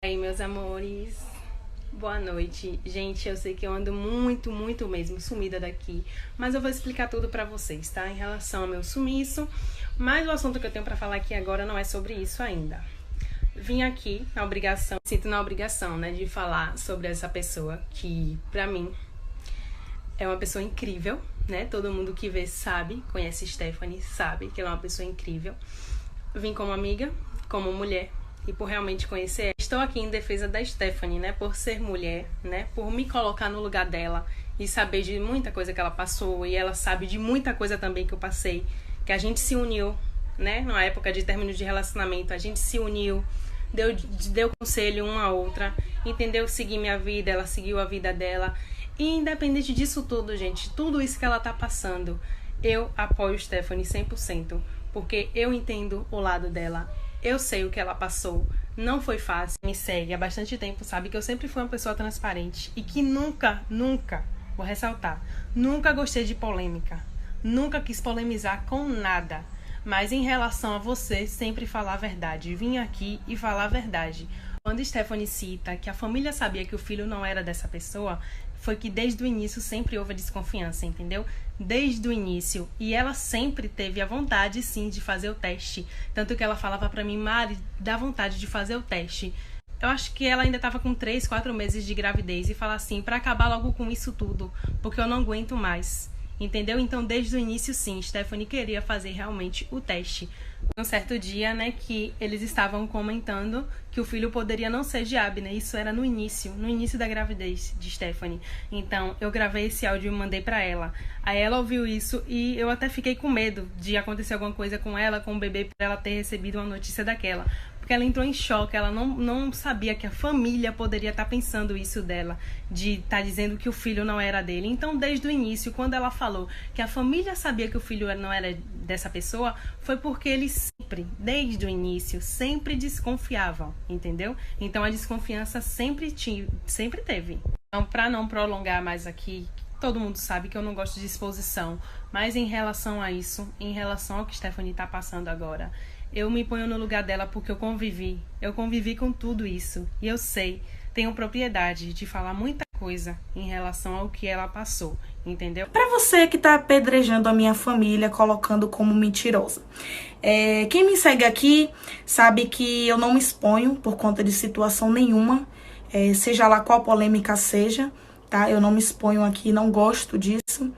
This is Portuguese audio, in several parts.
E aí, meus amores, boa noite. Gente, eu sei que eu ando muito mesmo sumida daqui, mas eu vou explicar tudo pra vocês, tá? Em relação ao meu sumiço, mas o assunto que eu tenho pra falar aqui agora não é sobre isso ainda. Vim aqui na obrigação, sinto na obrigação, né, de falar sobre essa pessoa que, pra mim, é uma pessoa incrível, né? Todo mundo que vê sabe, conhece Stephanie, sabe que ela é uma pessoa incrível. Vim como amiga, como mulher, e por realmente conhecer ela. Estou aqui em defesa da Stephanie, né? Por ser mulher, né? Por me colocar no lugar dela e saber de muita coisa que ela passou. E ela sabe de muita coisa também que eu passei. Que a gente se uniu, né? Numa época de término de relacionamento, a gente se uniu. Deu conselho uma à outra. Entendeu? Seguir minha vida, ela seguiu a vida dela. E independente disso tudo, gente, tudo isso que ela tá passando, eu apoio Stephanie 100%. Porque eu entendo o lado dela. Eu sei o que ela passou, não foi fácil. Me segue há bastante tempo, sabe que eu sempre fui uma pessoa transparente e que nunca, vou ressaltar, nunca gostei de polêmica, nunca quis polemizar com nada. Mas em relação a você, sempre falar a verdade. Vim aqui e falar a verdade. Quando Stephanie cita que a família sabia que o filho não era dessa pessoa, foi que desde o início sempre houve desconfiança, entendeu? Desde o início. E ela sempre teve a vontade, sim, de fazer o teste. Tanto que ela falava pra mim, Mari, dá vontade de fazer o teste. Eu acho que ela ainda tava com 3, 4 meses de gravidez e fala assim, pra acabar logo com isso tudo, porque eu não aguento mais. Entendeu? Então, desde o início, sim, Stephanie queria fazer realmente o teste. Um certo dia, né, que eles estavam comentando que o filho poderia não ser de Abner. Isso era no início da gravidez de Stephanie. Então, eu gravei esse áudio e mandei pra ela. Aí ela ouviu isso e eu até fiquei com medo de acontecer alguma coisa com ela, com o bebê, por ela ter recebido uma notícia daquela. Porque ela entrou em choque, ela não sabia que a família poderia estar pensando isso dela, de estar dizendo que o filho não era dele. Então, desde o início, quando ela falou que a família sabia que o filho não era dessa pessoa, foi porque eles sempre, desde o início, sempre desconfiavam, entendeu? Então, a desconfiança sempre teve. Então, para não prolongar mais aqui, todo mundo sabe que eu não gosto de exposição, mas em relação a isso, em relação ao que Stephanie está passando agora, eu me ponho no lugar dela porque eu convivi com tudo isso e eu sei, tenho propriedade de falar muita coisa em relação ao que ela passou, entendeu? Pra você que tá apedrejando a minha família, colocando como mentirosa. Quem me segue aqui sabe que eu não me exponho por conta de situação nenhuma, seja lá qual polêmica seja, tá? Eu não me exponho aqui, não gosto disso.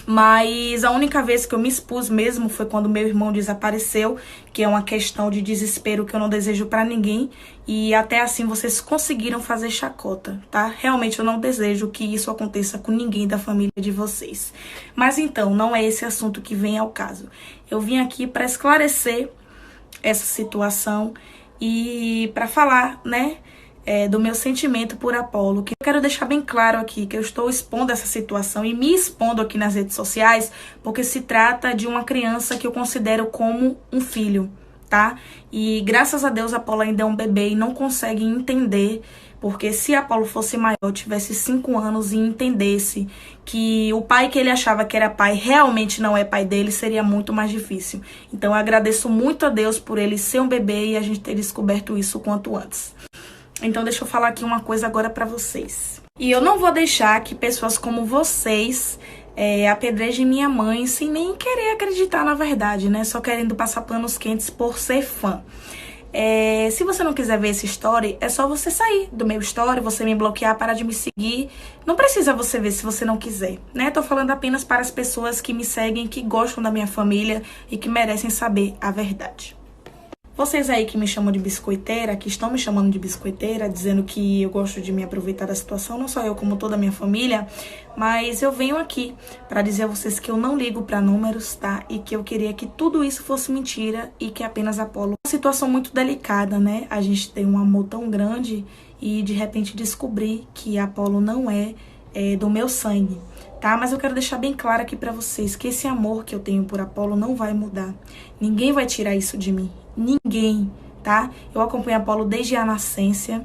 Mas a única vez que eu me expus mesmo foi quando meu irmão desapareceu, que é uma questão de desespero que eu não desejo pra ninguém. E até assim vocês conseguiram fazer chacota, tá? Realmente eu não desejo que isso aconteça com ninguém da família de vocês. Mas então, não é esse assunto que vem ao caso. Eu vim aqui pra esclarecer essa situação e pra falar, né, do meu sentimento por Apolo, que eu quero deixar bem claro aqui, que eu estou expondo essa situação e me expondo aqui nas redes sociais, porque se trata de uma criança que eu considero como um filho, tá? E graças a Deus Apolo ainda é um bebê e não consegue entender, porque se Apolo fosse maior, tivesse 5 anos e entendesse que o pai que ele achava que era pai realmente não é pai dele, seria muito mais difícil. Então eu agradeço muito a Deus por ele ser um bebê e a gente ter descoberto isso o quanto antes. Então deixa eu falar aqui uma coisa agora pra vocês. E eu não vou deixar que pessoas como vocês apedrejem minha mãe sem nem querer acreditar na verdade, né? Só querendo passar panos quentes por ser fã. Se você não quiser ver essa story, é só você sair do meu story, você me bloquear, parar de me seguir. Não precisa você ver se você não quiser, né? Tô falando apenas para as pessoas que me seguem, que gostam da minha família e que merecem saber a verdade. Vocês aí que me chamam de biscoiteira, que estão me chamando de biscoiteira, dizendo que eu gosto de me aproveitar da situação, não só eu, como toda a minha família, mas eu venho aqui para dizer a vocês que eu não ligo para números, tá? E que eu queria que tudo isso fosse mentira e que apenas Apolo... Uma situação muito delicada, né? A gente tem um amor tão grande e de repente descobrir que Apolo não é do meu sangue, tá? Mas eu quero deixar bem claro aqui pra vocês que esse amor que eu tenho por Apolo não vai mudar. Ninguém vai tirar isso de mim. Ninguém, tá? Eu acompanho Apolo desde a nascença.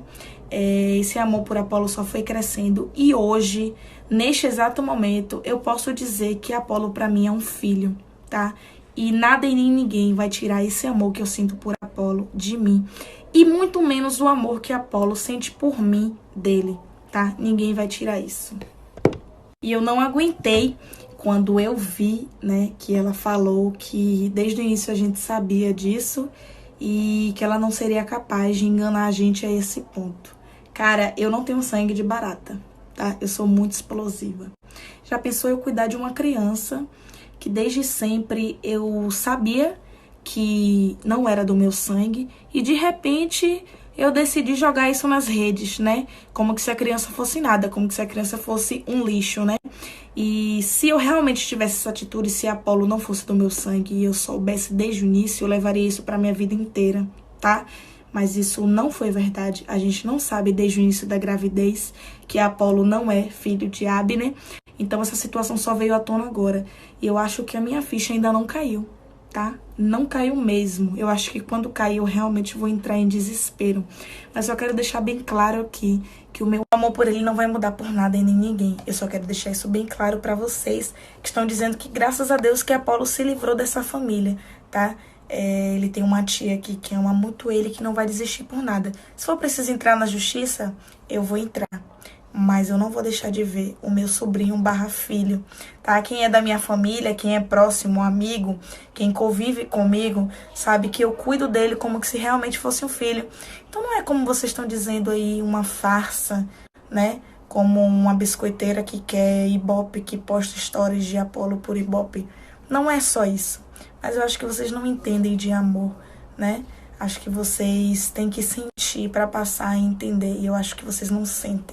Esse amor por Apolo só foi crescendo. E hoje, neste exato momento, eu posso dizer que Apolo pra mim é um filho, tá? E nada e nem ninguém vai tirar esse amor que eu sinto por Apolo de mim. e muito menos o amor que Apolo sente por mim dele, tá? Ninguém vai tirar isso. E eu não aguentei quando eu vi, né, que ela falou que desde o início a gente sabia disso e que ela não seria capaz de enganar a gente a esse ponto. Cara, eu não tenho sangue de barata, tá? Eu sou muito explosiva. Já pensou eu cuidar de uma criança que desde sempre eu sabia que não era do meu sangue e de repente eu decidi jogar isso nas redes, né? Como que se a criança fosse nada, como que se a criança fosse um lixo, né? E se eu realmente tivesse essa atitude, se Apolo não fosse do meu sangue e eu soubesse desde o início, eu levaria isso pra minha vida inteira, tá? Mas isso não foi verdade. A gente não sabe desde o início da gravidez que Apolo não é filho de Abner. Então essa situação só veio à tona agora. E eu acho que a minha ficha ainda não caiu, tá? Não caiu mesmo. Eu acho que quando cair eu realmente vou entrar em desespero. Mas eu quero deixar bem claro aqui que o meu amor por ele não vai mudar por nada e nem ninguém. Eu só quero deixar isso bem claro pra vocês que estão dizendo que graças a Deus que Apolo se livrou dessa família, tá? Ele tem uma tia aqui que ama muito ele, que não vai desistir por nada. Se for preciso entrar na justiça, eu vou entrar. Mas eu não vou deixar de ver o meu sobrinho / filho, tá? Quem é da minha família, quem é próximo, amigo, quem convive comigo, sabe que eu cuido dele como que se realmente fosse um filho. Então não é como vocês estão dizendo aí, uma farsa, né? Como uma biscoiteira que quer Ibope, que posta stories de Apolo por Ibope. Não é só isso. Mas eu acho que vocês não entendem de amor, né? Acho que vocês têm que sentir para passar a entender. E eu acho que vocês não sentem.